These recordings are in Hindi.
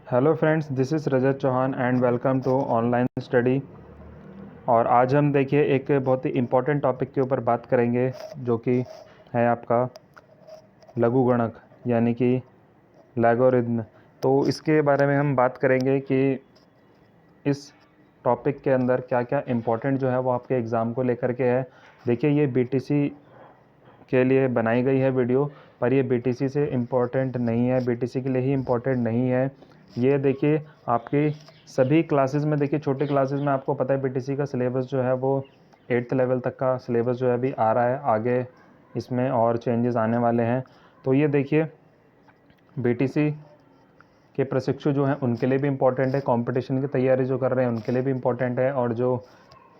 Hello friends, this is Rajat Chauhan and welcome to online study. और आज हम देखिए एक बहुत ही इम्पोर्टेंट टॉपिक के ऊपर बात करेंगे जो कि है आपका लघुगणक यानी कि लैगोरिथम। तो इसके बारे में हम बात करेंगे कि इस टॉपिक के अंदर क्या क्या इम्पोर्टेंट जो है वो आपके एग्ज़ाम को लेकर के है। देखिए ये बीटीसी के लिए बनाई गई है वीडियो, पर ये बीटीसी से इम्पोर्टेंट नहीं है, बीटीसी के लिए ही इम्पोर्टेंट नहीं है। ये देखिए आपकी सभी क्लासेस में, देखिए छोटी क्लासेस में आपको पता है बीटीसी का सिलेबस जो है वो 8th लेवल तक का सिलेबस जो है अभी आ रहा है, आगे इसमें और चेंजेस आने वाले हैं। तो ये देखिए बीटीसी के प्रशिक्षु जो हैं उनके लिए भी इम्पोर्टेंट है, कंपटीशन की तैयारी जो कर रहे हैं उनके लिए भी इम्पोर्टेंट है, और जो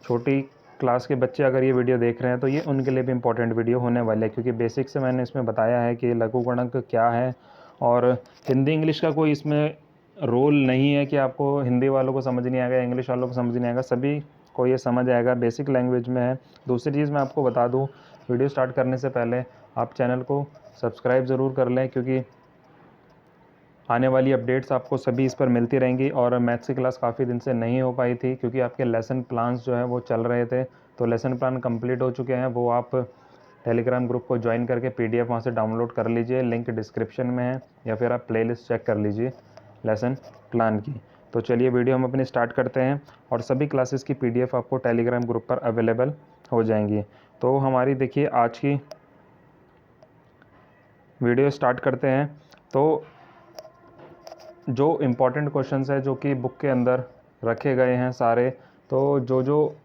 छोटी क्लास के बच्चे अगर ये वीडियो देख रहे हैं तो ये उनके लिए भी इम्पोर्टेंट वीडियो होने वाले है, क्योंकि बेसिक से मैंने इसमें बताया है कि लघुगणक क्या है। और हिंदी इंग्लिश का कोई इसमें रोल नहीं है कि आपको हिंदी वालों को समझ नहीं आएगा, इंग्लिश वालों को समझ नहीं आएगा, सभी को ये समझ आएगा, बेसिक लैंग्वेज में है। दूसरी चीज़ मैं आपको बता दूँ, वीडियो स्टार्ट करने से पहले आप चैनल को सब्सक्राइब ज़रूर कर लें, क्योंकि आने वाली अपडेट्स आपको सभी इस पर मिलती रहेंगी। और मैथ्स की क्लास काफ़ी दिन से नहीं हो पाई थी क्योंकि आपके लेसन प्लान्स जो है वो चल रहे थे, तो लेसन प्लान कंप्लीट हो चुके हैं। वो आप टेलीग्राम ग्रुप को ज्वाइन करके पीडीएफ वहाँ से डाउनलोड कर लीजिए, लिंक डिस्क्रिप्शन में है, या फिर आप प्लेलिस्ट चेक कर लीजिए लेसन प्लान की। तो चलिए वीडियो हम अपनी स्टार्ट करते हैं, और सभी क्लासेस की पीडीएफ आपको टेलीग्राम ग्रुप पर अवेलेबल हो जाएंगी। तो हमारी देखिए आज की वीडियो स्टार्ट करते हैं। तो जो इम्पोर्टेंट क्वेश्चंस है जो कि बुक के अंदर रखे गए हैं सारे, तो जो जो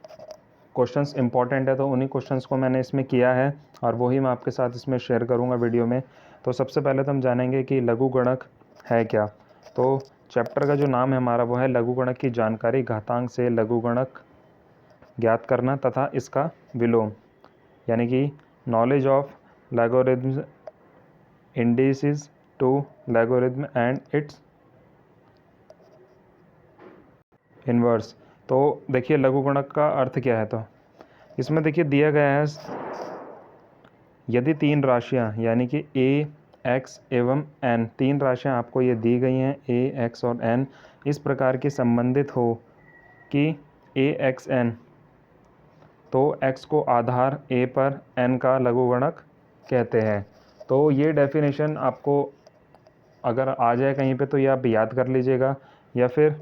क्वेश्चंस इम्पॉर्टेंट है तो उन्हीं क्वेश्चंस को मैंने इसमें किया है, और वही मैं आपके साथ इसमें शेयर करूंगा वीडियो में। तो सबसे पहले तो हम जानेंगे कि लघुगणक है क्या। तो चैप्टर का जो नाम है हमारा वो है लघुगणक की जानकारी, घातांक से लघुगणक ज्ञात करना तथा इसका विलोम, यानी कि knowledge of logarithms, indices to logarithm and its inverse. तो देखिए लघुगणक का अर्थ क्या है, तो इसमें देखिए दिया गया है, यदि तीन राशियां यानी कि a, x एवं n, तीन राशियां आपको ये दी गई हैं a, x और n, इस प्रकार की संबंधित हो कि a, x, n, तो x को आधार a पर n का लघुगणक कहते हैं। तो ये डेफिनेशन आपको अगर आ जाए कहीं पे तो ये आप याद कर लीजिएगा, या फिर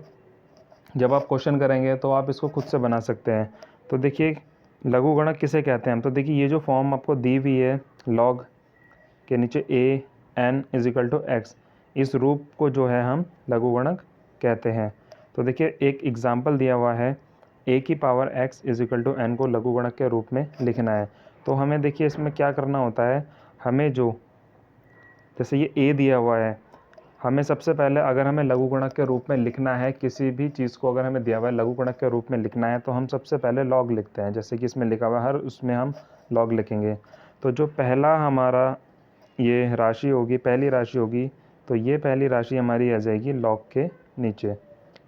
जब आप क्वेश्चन करेंगे तो आप इसको खुद से बना सकते हैं। तो देखिए लघुगणक किसे कहते हैं हम, तो देखिए ये जो फॉर्म आपको दी हुई है लॉग के नीचे a(n)=x, इस रूप को जो है हम लघुगणक कहते हैं। तो देखिए एक एग्जाम्पल दिया हुआ है, a⁴x=n को लघुगणक के रूप में लिखना है। तो हमें देखिए इसमें क्या करना होता है, हमें जो जैसे ये a दिया हुआ है, हमें सबसे पहले अगर हमें लघुगणक के रूप में लिखना है किसी भी चीज़ को, अगर हमें दिया हुआ है लघुगणक के रूप में लिखना है तो हम सबसे पहले लॉग लिखते हैं, जैसे कि इसमें लिखा हुआ है हर उसमें हम लॉग लिखेंगे। तो जो पहला हमारा ये राशि होगी, पहली राशि होगी, तो ये पहली राशि हमारी आ जाएगी लॉग के नीचे।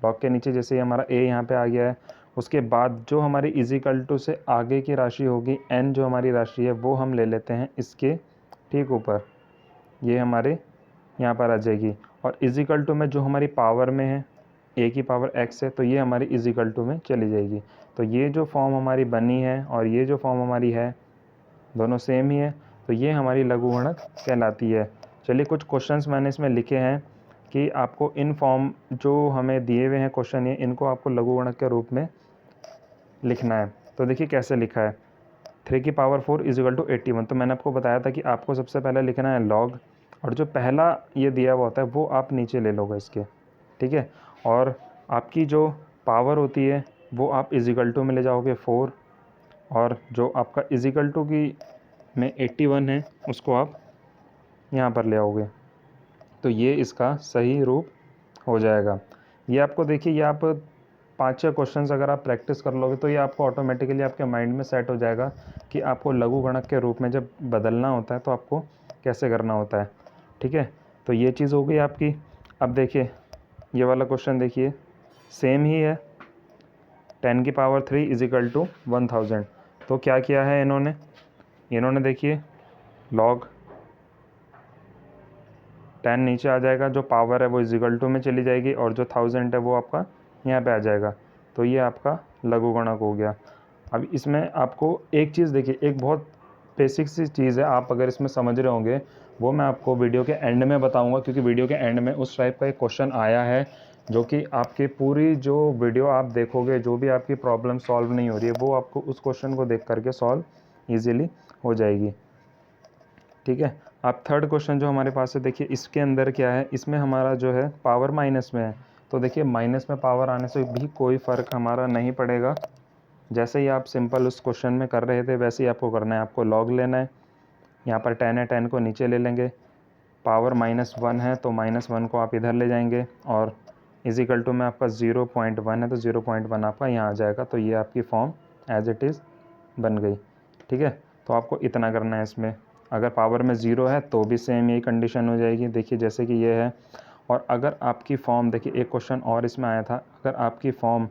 लॉग के नीचे जैसे हमारा a यहाँ पे आ गया है, उसके बाद जो हमारी इजिकल टू से आगे की राशि होगी n, जो हमारी राशि है वो हम ले लेते हैं इसके ठीक ऊपर, ये हमारे यहाँ पर आ जाएगी। और इजिकल टू में जो हमारी पावर में है a⁴x है, तो ये हमारी इजिकल टू में चली जाएगी। तो ये जो फॉर्म हमारी बनी है और ये जो फॉर्म हमारी है दोनों सेम ही है, तो ये हमारी लघुगणक कहलाती है। चलिए कुछ क्वेश्चंस मैंने इसमें लिखे हैं कि आपको इन फॉर्म जो हमें दिए हुए हैं क्वेश्चन, ये इनको आपको लघुगणक के रूप में लिखना है। तो देखिए कैसे लिखा है, 3⁴ = 81। तो मैंने आपको बताया था कि आपको सबसे पहले लिखना है लॉग, और जो पहला ये दिया हुआ होता है वो आप नीचे ले लोगे इसके, ठीक है। और आपकी जो पावर होती है वो आप इजिकल टू में ले जाओगे 4, और जो आपका इजिकल टू की में 81 है उसको आप यहाँ पर ले आओगे, तो ये इसका सही रूप हो जाएगा। ये आपको देखिए, ये आप 5-6 क्वेश्चंस अगर आप प्रैक्टिस कर लोगे तो ये आपको ऑटोमेटिकली आपके माइंड में सेट हो जाएगा कि आपको लघुगणक के रूप में जब बदलना होता है तो आपको कैसे करना होता है, ठीक है। तो ये चीज़ हो गई आपकी। अब देखिए ये वाला क्वेश्चन देखिए, सेम ही है, 10⁻³ = 1000। तो क्या किया है इन्होंने देखिए लॉग 10 नीचे आ जाएगा, जो पावर है वो इजिकल टू में चली जाएगी और जो 1000 है वो आपका यहाँ पे आ जाएगा। तो ये आपका लघुगणक हो गया। अब इसमें आपको एक चीज़ देखिए, एक बहुत बेसिक सी चीज़ है, आप अगर इसमें समझ रहे होंगे वो मैं आपको वीडियो के एंड में बताऊंगा, क्योंकि वीडियो के एंड में उस टाइप का एक क्वेश्चन आया है जो कि आपकी पूरी जो वीडियो आप देखोगे, जो भी आपकी प्रॉब्लम सॉल्व नहीं हो रही है वो आपको उस क्वेश्चन को देख करके सॉल्व ईजिली हो जाएगी। ठीक है, आप थर्ड क्वेश्चन जो हमारे पास है, देखिए इसके अंदर क्या है, इसमें हमारा जो है पावर माइनस में है। तो देखिए माइनस में पावर आने से भी कोई फ़र्क हमारा नहीं पड़ेगा। जैसे ही आप सिंपल उस क्वेश्चन में कर रहे थे वैसे ही आपको करना है। आपको लॉग लेना है, यहाँ पर 10 है, 10 को नीचे ले लेंगे, पावर -1 है तो -1 को आप इधर ले जाएंगे और इजिकल टू में आपका 0.1 है तो 0.1 आपका यहाँ आ जाएगा। तो ये आपकी फॉर्म एज इट इज़ बन गई। ठीक है, तो आपको इतना करना है इसमें। अगर पावर में 0 है तो भी सेम यही कंडीशन हो जाएगी, देखिए जैसे कि ये है। और अगर आपकी फॉर्म, देखिए एक क्वेश्चन और इसमें आया था, अगर आपकी फॉर्म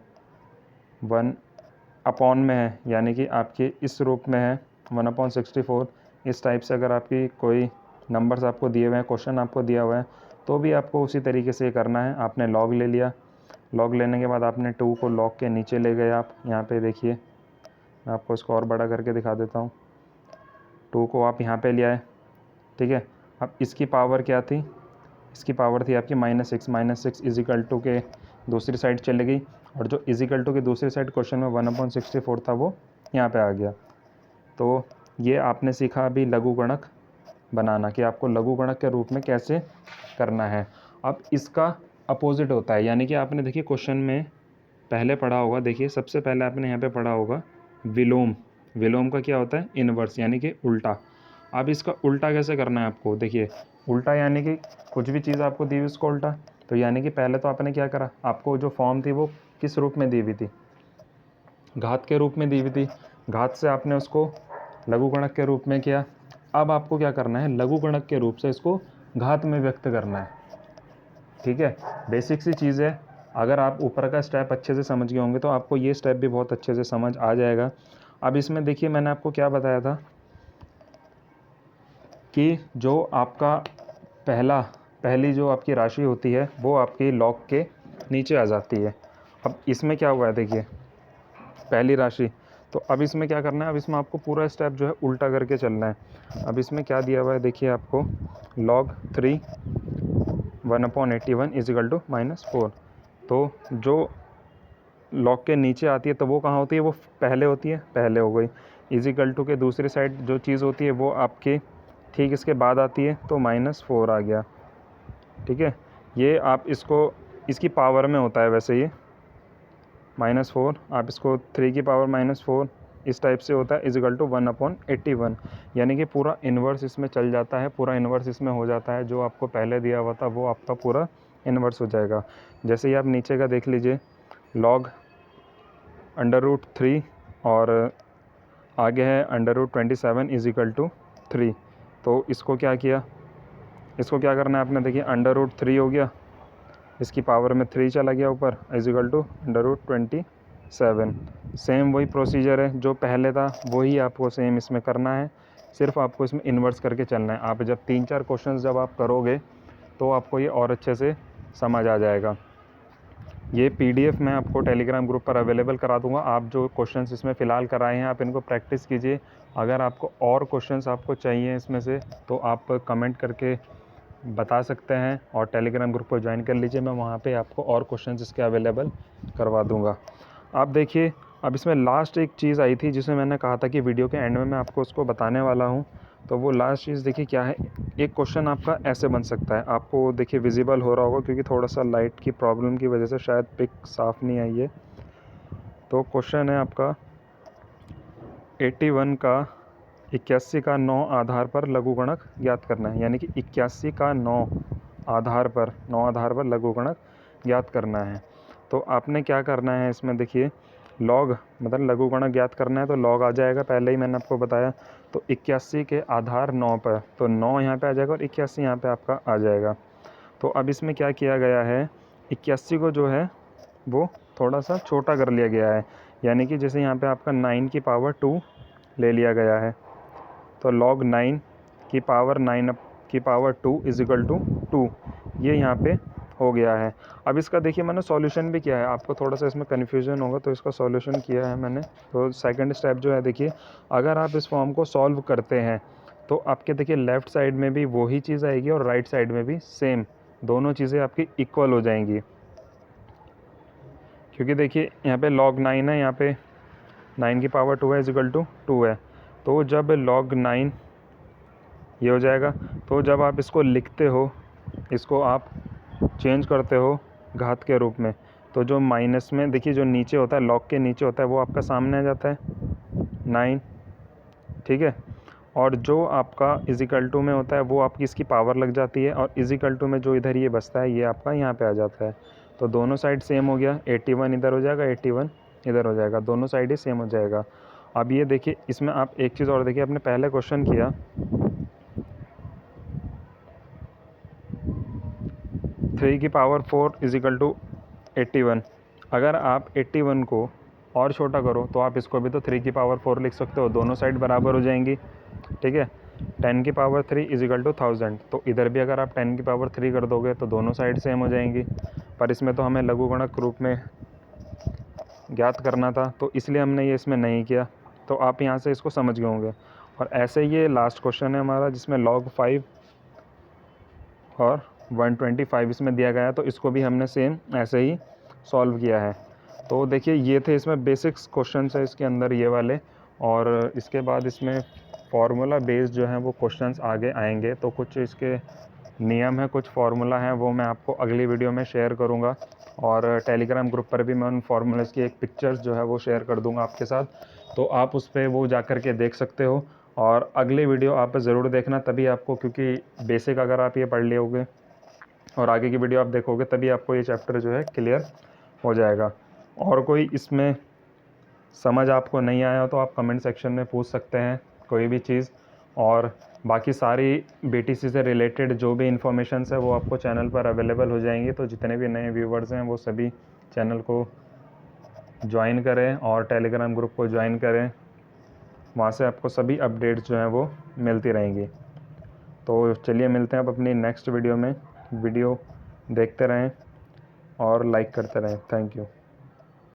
1/, में है, यानी कि आपकी इस रूप में है 1/64, इस टाइप से अगर आपकी कोई नंबर्स आपको दिए हुए हैं, क्वेश्चन आपको दिया हुआ है, तो भी आपको उसी तरीके से करना है। आपने लॉग ले लिया, लॉग लेने के बाद आपने 2 को लॉग के नीचे ले गए। आप यहाँ पे देखिए, मैं आपको इसको और बड़ा करके दिखा देता हूँ। 2 को आप यहाँ पे ले आए। ठीक है, अब इसकी पावर क्या थी, इसकी पावर थी आपकी -6, -6 इजिकल टू के दूसरी साइड चले गई, और जो इजिकल टू के दूसरी साइड क्वेश्चन में 1/64 था वो यहाँ पे आ गया। तो ये आपने सीखा अभी लघुगणक बनाना, कि आपको लघुगणक के रूप में कैसे करना है। अब इसका अपोजिट होता है, यानी कि आपने देखिए क्वेश्चन में पहले पढ़ा होगा, देखिए सबसे पहले आपने यहाँ पे पढ़ा होगा विलोम। विलोम का क्या होता है, इनवर्स, यानी कि उल्टा। अब इसका उल्टा कैसे करना है आपको, देखिए उल्टा यानी कि कुछ भी चीज़ आपको दी हुई उसको उल्टा। तो यानी कि पहले तो आपने क्या करा, आपको जो फॉर्म थी वो किस रूप में दी हुई थी, घात के रूप में दी हुई थी, घात से आपने उसको लघुगणक के रूप में किया। अब आपको क्या करना है, लघुगणक के रूप से इसको घात में व्यक्त करना है। ठीक है, बेसिक सी चीज़ है। अगर आप ऊपर का स्टेप अच्छे से समझ गए होंगे तो आपको ये स्टेप भी बहुत अच्छे से समझ आ जाएगा। अब इसमें देखिए मैंने आपको क्या बताया था कि जो आपका पहली जो आपकी राशि होती है वो आपकी लॉग के नीचे आ जाती है। अब इसमें क्या हुआ है, देखिए पहली राशि, तो अब इसमें क्या करना है, अब इसमें आपको पूरा स्टेप जो है उल्टा करके चलना है। अब इसमें क्या दिया हुआ है, देखिए आपको log 3 1/81 इजिकल टू -4। तो जो लॉग के नीचे आती है तो वो कहाँ होती है, वो पहले होती है, पहले हो गई। इजिकल टू के दूसरी साइड जो चीज़ होती है वो आपके ठीक इसके बाद आती है, तो -4 आ गया। ठीक है, ये आप इसको इसकी पावर में होता है वैसे ये -4, आप इसको 3 की पावर -4 इस टाइप से होता है, इजिकल टू 1/81, यानी कि पूरा इन्वर्स इसमें चल जाता है, पूरा इन्वर्स इसमें हो जाता है। जो आपको पहले दिया हुआ था वो आपका पूरा इन्वर्स हो जाएगा। जैसे ही आप नीचे का देख लीजिए, log √3 और आगे है √27 इजिकल टू 3। तो इसको क्या किया, इसको क्या करना है आपने, देखिए √3 हो गया, इसकी पावर में 3 चला गया ऊपर, इजिकल टू √27। सेम वही प्रोसीजर है जो पहले था, वही आपको सेम इसमें करना है, सिर्फ आपको इसमें इन्वर्स करके चलना है। आप जब 3-4 क्वेश्चंस जब आप करोगे तो आपको ये और अच्छे से समझ आ जाएगा। ये PDF मैं आपको टेलीग्राम ग्रुप पर अवेलेबल करा दूंगा। आप जो क्वेश्चंस इसमें फ़िलहाल कराए हैं आप इनको प्रैक्टिस कीजिए। अगर आपको और क्वेश्चंस आपको चाहिए इसमें से तो आप कमेंट करके बता सकते हैं और टेलीग्राम ग्रुप को ज्वाइन कर लीजिए, मैं वहाँ पे आपको और क्वेश्चंस इसके अवेलेबल करवा दूँगा। आप देखिए अब इसमें लास्ट एक चीज़ आई थी जिसमें मैंने कहा था कि वीडियो के एंड में मैं आपको उसको बताने वाला हूँ। तो वो लास्ट चीज़ देखिए क्या है, एक क्वेश्चन आपका ऐसे बन सकता है, आपको देखिए विजिबल हो रहा होगा क्योंकि थोड़ा सा लाइट की प्रॉब्लम की वजह से शायद पिक साफ़ नहीं आई है। तो क्वेश्चन है आपका 81 का 81 का 9 आधार पर लघुगणक ज्ञात करना है, यानी कि 81 का 9 आधार पर लघुगणक ज्ञात करना है। तो आपने क्या करना है इसमें, देखिए लॉग मतलब लघुगणक ज्ञात करना है तो लॉग आ जाएगा, पहले ही मैंने आपको बताया। तो 81 के आधार 9 पर, तो 9 यहाँ पे आ जाएगा और 81 यहाँ पे आपका आ जाएगा। तो अब इसमें क्या किया गया है, 81 को जो है वो थोड़ा सा छोटा कर लिया गया है, यानी कि जैसे यहाँ पे आपका 9 की पावर 2 ले लिया गया है। तो log 9 की पावर 9 की पावर 2 इज इक्वल टू 2, ये यहाँ पे हो गया है। अब इसका देखिए मैंने सॉल्यूशन भी किया है, आपको थोड़ा सा इसमें कन्फ्यूजन होगा तो इसका सॉल्यूशन किया है मैंने। तो सेकंड स्टेप जो है देखिए, अगर आप इस फॉर्म को सॉल्व करते हैं तो आपके देखिए लेफ़्ट साइड में भी वही चीज़ आएगी और राइट साइड में भी सेम, दोनों चीज़ें आपकी इक्वल हो जाएंगी। क्योंकि देखिए यहाँ पे log 9 है, यहाँ पे 9 की पावर 2 है इज इक्वल टू 2 है। तो जब log 9 ये हो जाएगा, तो जब आप इसको लिखते हो, इसको आप चेंज करते हो घात के रूप में, तो जो माइनस में देखिए जो नीचे होता है, log के नीचे होता है, वो आपका सामने आ जाता है 9, ठीक है। और जो आपका इजिकल टू में होता है वो आपकी इसकी पावर लग जाती है, और इजिकल टू में जो इधर ये बचता है ये आपका यहाँ पे आ जाता है। तो दोनों साइड सेम हो गया, 81 इधर हो जाएगा, 81 इधर हो जाएगा, दोनों साइड ही सेम हो जाएगा। अब ये देखिए इसमें आप एक चीज़ और देखिए, आपने पहले क्वेश्चन किया 3 की पावर 4 इज इक्वल टू 81। अगर आप 81 को और छोटा करो तो आप इसको भी तो 3 की पावर 4 लिख सकते हो, दोनों साइड बराबर हो जाएंगी, ठीक है। 10 की पावर 3 इज इक्वल टू 1000, तो इधर भी अगर आप 10 की पावर 3 कर दोगे तो दोनों साइड सेम हो जाएंगी। पर इसमें तो हमें लघुगणक रूप में ज्ञात करना था, तो इसलिए हमने ये इसमें नहीं किया। तो आप यहाँ से इसको समझ गए होंगे। और ऐसे ये लास्ट क्वेश्चन है हमारा जिसमें log 5 और 125 इसमें दिया गया है, तो इसको भी हमने सेम ऐसे ही सॉल्व किया है। तो देखिए ये थे इसमें बेसिक्स क्वेश्चन है इसके अंदर ये वाले, और इसके बाद इसमें फार्मूला बेस्ड जो है वो क्वेश्चंस आगे आएंगे। तो कुछ इसके नियम है, कुछ फार्मूला हैं, वो मैं आपको अगली वीडियो में शेयर करूंगा, और टेलीग्राम ग्रुप पर भी मैं उन फार्मूलाज की एक पिक्चर्स जो है वो शेयर कर दूंगा आपके साथ, तो आप उस पर वो जा कर के देख सकते हो। और अगली वीडियो आप ज़रूर देखना, तभी आपको, क्योंकि बेसिक अगर आप ये पढ़ लोगे और आगे की वीडियो आप देखोगे तभी आपको ये चैप्टर जो है क्लियर हो जाएगा। और कोई इसमें समझ आपको नहीं आया तो आप कमेंट सेक्शन में पूछ सकते हैं कोई भी चीज़, और बाकी सारी बीटीसी से रिलेटेड जो भी इंफॉर्मेशन है वो आपको चैनल पर अवेलेबल हो जाएंगी। तो जितने भी नए व्यूवर्स हैं वो सभी चैनल को ज्वाइन करें और टेलीग्राम ग्रुप को ज्वाइन करें, वहाँ से आपको सभी अपडेट्स जो हैं वो मिलती रहेंगी। तो चलिए मिलते हैं अब अपनी नेक्स्ट वीडियो में। वीडियो देखते रहें और लाइक करते रहें। Thank you.